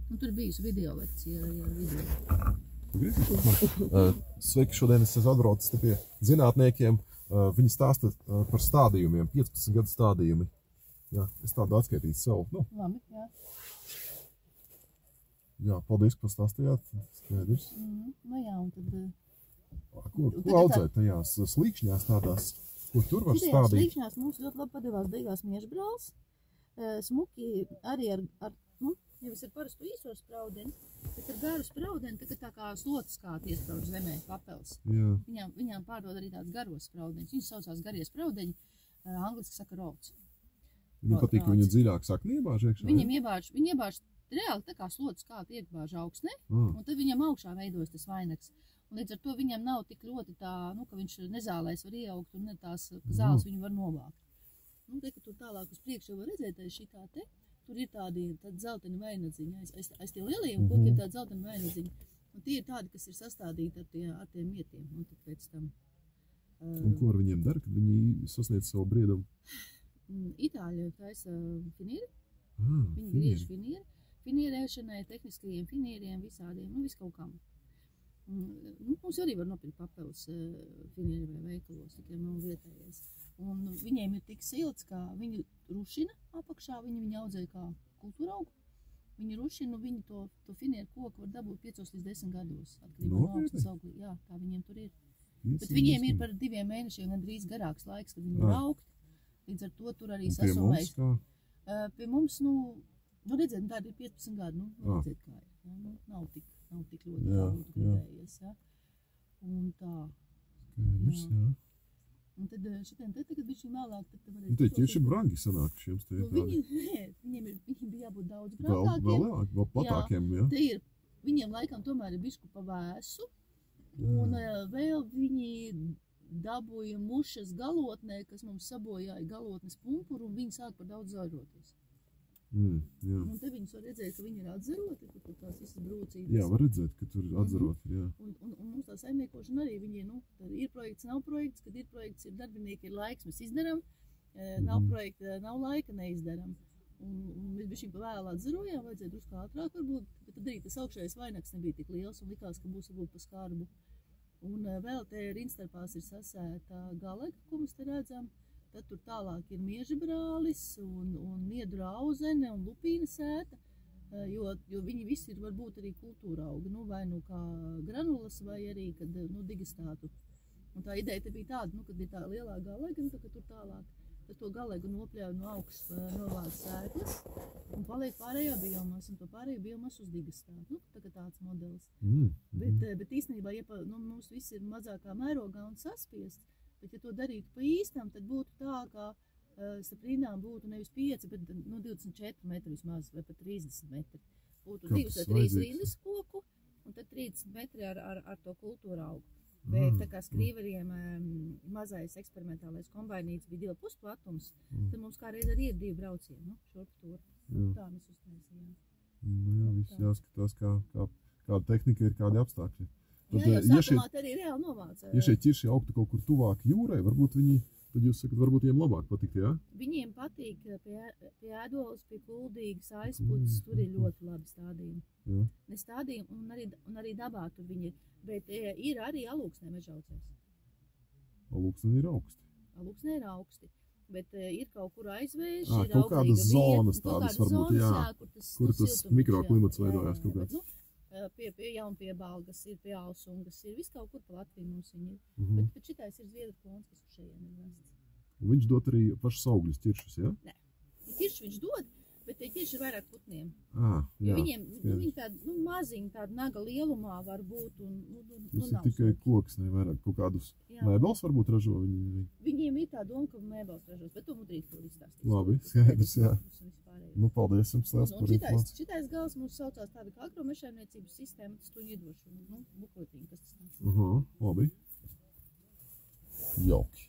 Nu, tur bijusi video lekcija ar video. Sveiki, šodien es esmu atbraucis te pie zinātniekiem. Viņi stāsta par stādījumiem, 15 gadu stādījumi. Jā, es tādu atskaitīju sev. Nu. Labi, jā. Jā, paldies, ka pastāstījāt. Skaidrs. Nu jā, un tad... Ko audzēt tajās slīkšņās tādās? Ko tur var stādīt? Slīkšņās mums ļoti labi padevās beigās miežbrāls. Smuki arī ar nevis ar parastu īso spraudeni, bet ar garu spraudeni, tā kā slotas kā iesprauž zemē, papels. Viņām pārdod arī tāds garos spraudeņus. Viņas saucās garie spraudeņi, angliski saka rods. Viņam patīk, ka viņa dziļāk sakni iebāž iekšā? Viņi iebāž reāli tā kā slotas kā iekbāž augsnē, un tad viņam augšā veidojas tas vainags. Un līdz ar to viņam nav tik ļoti tā, ka viņš nezālēs var ieaugt un tās zāles viņu var novākt. Un te, ka tur tālāk uz priekšu jau var redzēt, šitā te, tur ir tādi zeltaini vainadziņi, aiz tie lielajiem kokiem tādi zeltaini vainadziņi. Un tie ir tādi, kas ir sastādīti ar tiem mietiem. Un tad pēc tam... Un ko ar viņiem dara, kad viņi sasniedz savu briedumu? Itāļi taisa finīri. Viņi griež finīri. Finierēšanai, tehniskajiem finīriem, visādiem, visu kaut kam. Mums arī var nopirkt papildus finīri vai veikalos, tikai nav vietējais. Un viņiem ir tik silts, ka viņi rušina apakšā, viņi audzēja kā kultūra augu. Viņi rušina, viņi to finieru koku var dabūt 5 līdz 10 gados. Atkarībā no augstas auglī. Jā, tā viņiem tur ir. Bet viņiem ir par 2 mēnešiem gandrīz garāks laiks, kad viņi ir augt. Līdz ar to tur arī sasumējas. Pie mums, redzēt, tādi ir 15 gadi, redzēt kā ir. Nav tik ļoti kā būtu gribējies. Un tā. Un tad šitiem te tagad bišķi vēlāk, tad varēs... Tie tieši brangi sanāk šiem te tādi. Viņiem bija jābūt daudz brangākiem. Vēl platākiem, jā. Te ir, viņiem laikam tomēr ir bišku pa vēsu. Un vēl viņi dabūja mušas galotnē, kas mums sabojāja galotnes pumpuru, un viņi sāk par daudz zaroties. Un te viņus var redzēt, ka viņi ir atzaroti, tur tās visas brūcības. Jā, var redzēt, ka tur ir atzaroti, jā. Un mums tā saimniekošana arī, viņi, tad ir projekts, nav projekts, kad ir projekts, ir darbinieki, ir laiks, mēs izdaram, nav projekta, nav laika, neizdaram. Un mēs bišķiņ pa vēl atzarojām, vajadzēja drusku ātrāk varbūt, bet tad arī tas augšējais vainags nebija tik liels un likās, ka būs varbūt pa skarbu. Un vēl te rinstarpās ir sasēta galega, ko mēs te redzam. Tad tur tālāk ir miežabrālis un niedru auzene un lupīna sēta, jo viņi visi ir varbūt arī kultūra augi, vai kā granulas vai arī, kad digestātu. Un tā ideja te bija tāda, kad ir tā lielā galega, tad tur tālāk, tad to galegu nopļauj no augšas novāc sēklas un paliek pārējā biomas, un to pārējo biomas uz digestātu. Tāds modelis. Bet īstenībā, ja mums viss ir mazākā mērogā un saspiests, bet, ja to darītu pa īstam, tad būtu tā, ka starp rindām būtu nevis 5, bet 24 metri vismaz, vai pat 30 metri. Būtu 2 vai 3 rindas koku, un tad 30 metri ar to kultūra augu. Bet tā kā skrīveriem mazais eksperimentālais kombainīts bija 2,5 platums, tad mums kādreiz arī ir 2 braucieni, šurp tur. Tā mēs uztaisījām. Jā, viss jāskatās, kāda tehnika ir, kādi apstākļi. Jā, jau sākumā te arī reāli novāca. Ja šie ķirši augtu kaut kur tuvāk jūrai, varbūt viņi, tad jūs sakat, varbūt viņiem labāk patikt, jā? Viņiem patīk pie ēdolas, pie kuldīgas aizputas, tur ir ļoti labi stādījumi. Ne stādījumi, un arī dabā tur viņi, bet ir arī alūksnē mežaucēs. Alūksnē ir augsti? Alūksnē ir augsti, bet ir kaut kur aizvējuši, ir kaut kādas zonas tādas varbūt, jā, kur tas mikroklimats veidojās kaut kāds. Pie Jaunpiebalgas ir, pie Alsungas ir, viss kaut kur pa Latviju mums viņi ir. Bet šitais ir zviedru klons, kas uz šajien ir vests. Un viņš dod arī pašas augļus ķiršus, jā? Nē, ķirši viņš dod, bet tie ķirši ir vairāk putniem. Jā, viņi tādi, maziņi, tāda naga lielumā var būt un tas ir tikai koks, ne vairāk kaut kādus mēbels varbūt ražo viņi? Viņiem ir tā doma, ka mēbels ražos, bet to mudrīt to izstāstīs. Labi, skaidrs, jā. Paldies jums liels par informāciju. Šitais gals mums saucās tāda kā agromešaimniecības sistēma, tas to iedošu, bukletīņu, kas tas tāds. Labi. Jauki.